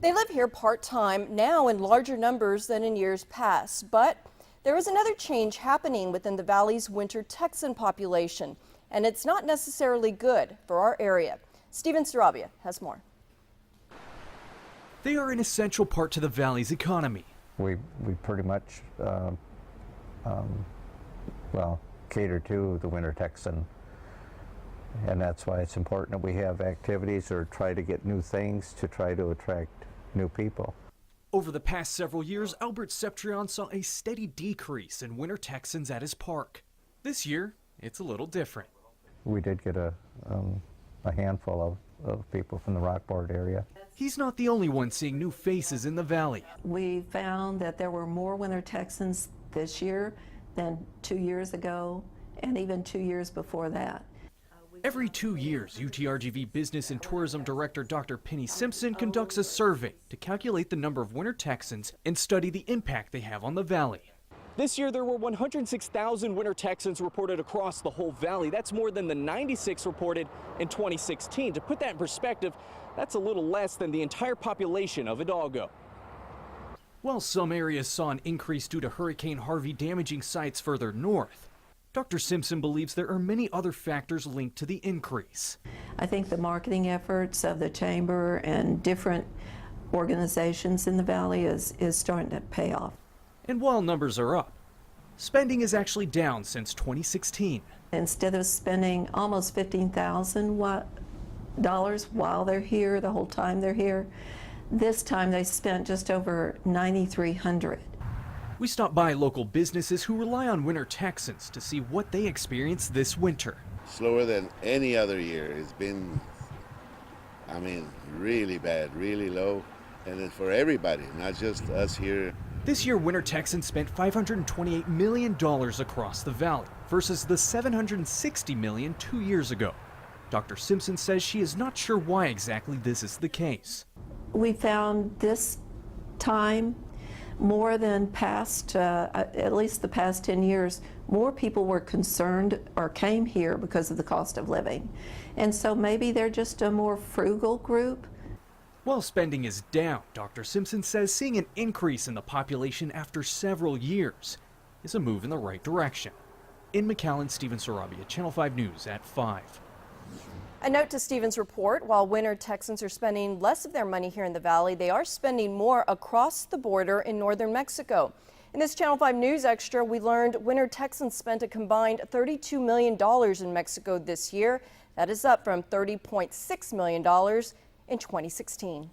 They live here part-time now in larger numbers than in years past, but there is another change happening within the valley's winter Texan population, and it's not necessarily good for our area. Steven Sarabia has more. They are an essential part to the valley's economy. We pretty much cater to the winter Texan, and that's why it's important that we have activities or try to get new things to try to attract new people. Over the past several years, Albert Septrion saw a steady decrease in winter Texans at his park. This year, it's a little different. We did get a handful of people from the Rockport area. He's not the only one seeing new faces in the valley. We found that there were more winter Texans this year than 2 years ago, and even 2 years before that. Every 2 years, UTRGV Business and Tourism Director Dr. Penny Simpson conducts a survey to calculate the number of winter Texans and study the impact they have on the valley. This year, there were 106,000 winter Texans reported across the whole valley. That's more than the 96 reported in 2016. To put that in perspective, that's a little less than the entire population of Hidalgo. While some areas saw an increase due to Hurricane Harvey damaging sites further north, Dr. Simpson believes there are many other factors linked to the increase. I think the marketing efforts of the chamber and different organizations in the valley is starting to pay off. And while numbers are up, spending is actually down since 2016. Instead of spending almost $15,000 while they're here, the whole time they're here, this time they spent just over $9,300. We stopped by local businesses who rely on winter Texans to see what they experienced this winter. Slower than any other year. It's been, really bad, really low, and it's for everybody, not just us here. This year, winter Texans spent $528 million across the valley versus the $760 million 2 years ago. Dr. Simpson says she is not sure why exactly this is the case. We found this time, more than past, at least the past 10 years, more people were concerned or came here because of the cost of living. And so maybe they're just a more frugal group. While spending is down, Dr. Simpson says seeing an increase in the population after several years is a move in the right direction. In McAllen, Steven Sarabia, Channel 5 News at 5. A note to Steven's report, while winter Texans are spending less of their money here in the valley, they are spending more across the border in northern Mexico. In this Channel 5 News Extra, we learned winter Texans spent a combined $32 million in Mexico this year. That is up from $30.6 million in 2016.